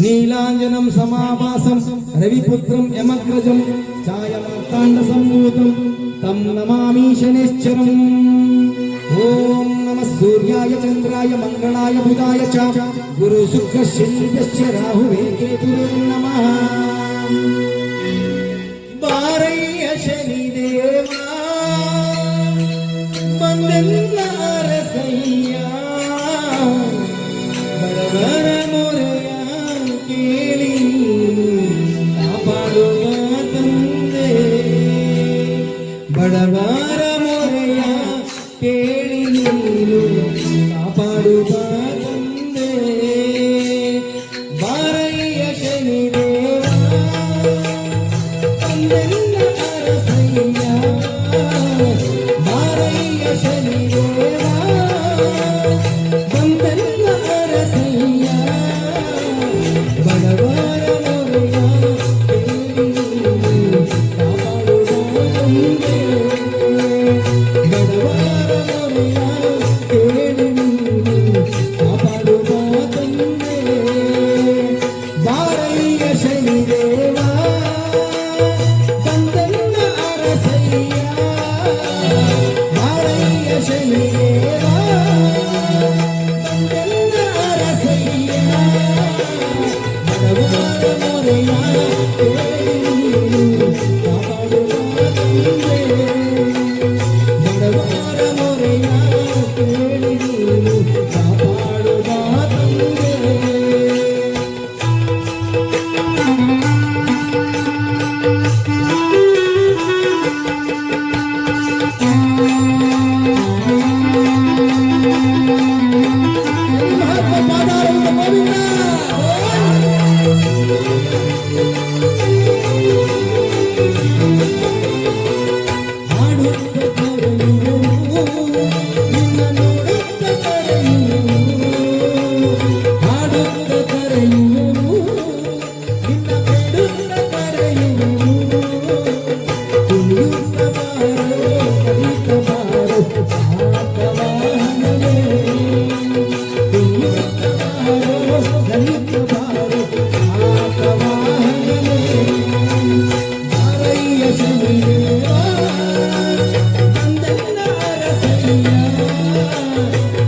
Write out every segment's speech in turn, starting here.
नीलांजनं समाभासं रविपुत्रं यमग्रजं छायामार्ताण्डसम्भूतं तं नमामि शनिश्चरम्। ओम नमः सूर्याय चंद्राय मंगलाय बुधाय च गुरु शुक्र शनिभ्यश्च राहुवे केतुवे नमः। बारय्य शनिदेवा बंदन्नारसय्या बड़वर मोरया केळि कापाडुव तंदे बड़वर मोरया केळि कापाडुव तंदे। बारय्य शनिदेवा बंदन्नारसय्या बारय्य शनिदेवा बंदन्नारसय्या बड़वर मोरया केळि कापाडुव तंदे बड़वर मोरया केळि कापाडुव तंदे। बारय्य शनिदेवा बंदन्नारसय्या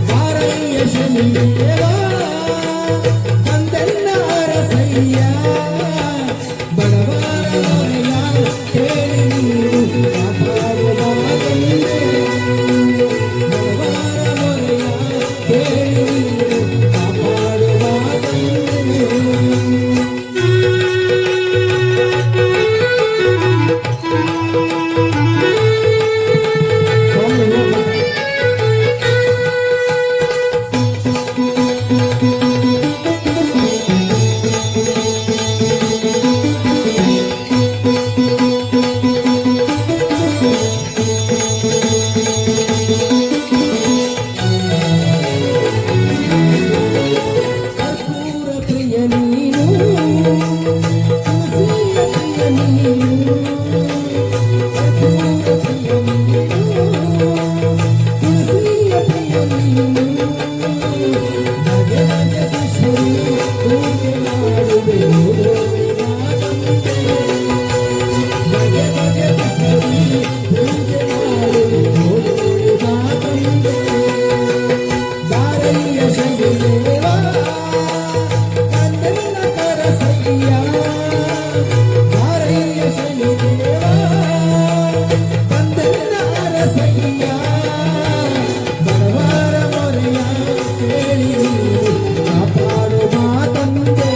बारय्य शनिदेवा बंदन्नारसय्या बड़वर मोरया केळि कापाडुव तंदे बड़वर मोरया केळि कापाडुव तंदे।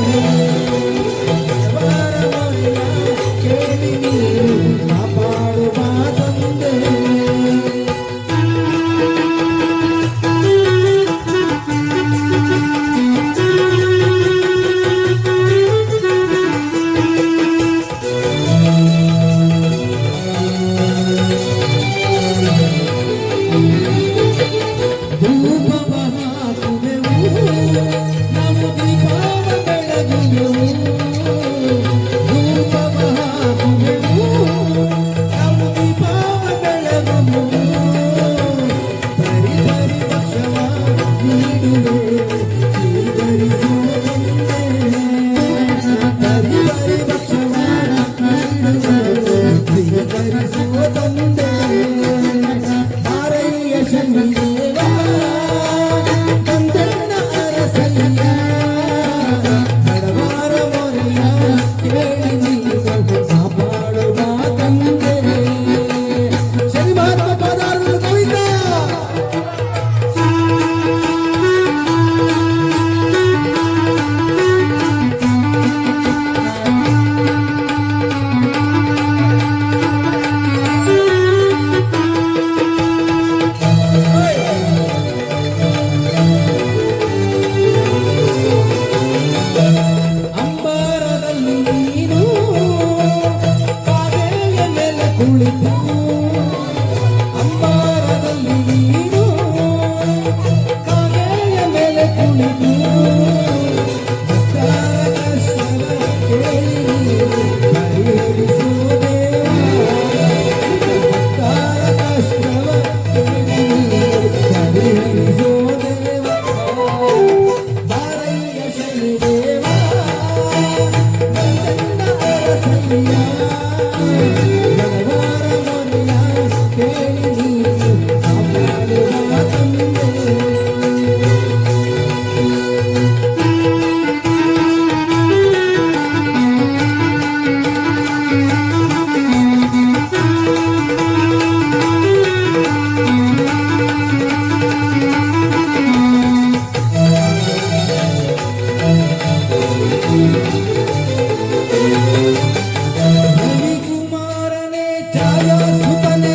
ರವಿಕುಮಾರನೇ ಛಾಯಾಸುತನೇ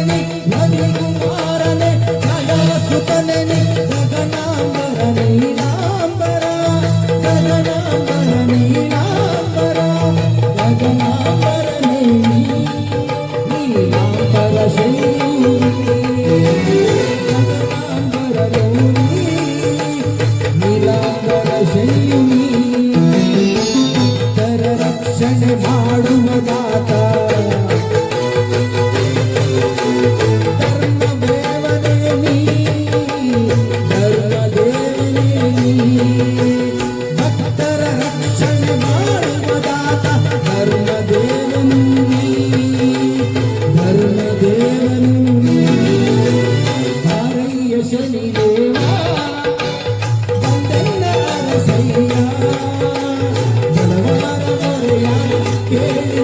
ರವಿಕುಮಾರನೇ ಛಾಯಾಸುತನೇ ಗಗನಾಂಬರ ನೀಲಾಂಬರ ಗಗನಾಂಬರ ನೀಲಾಂಬರ ಗಗನಾಂಬರ ನೀಲಾಂಬರ ಶೈಲಿ ಗಗನಾಂಬರ ನೀಲಾಂಬರ ಶೈಲಿ ತರ ರಕ್ಷಣೆ ಮಾಡುವ ದಾತ ಧರ್ಮದೇವನೇ ನೀ ಧರ್ಮದೇವನೇ ನೀ ಭಕ್ತರ ರಕ್ಷಣೆ ಮಾಡುವ ದಾತ ಧರ್ಮದೇವನು ನೀ ಧರ್ಮದೇವನು ನೀ ಹಾರಯ್ಯ ಶನಿದೇವ ಬಂದೆನ್ನ ಅರಸಯ್ಯ ಬಲವಾರ ಮೊರೆಯ ಕೇಳಿ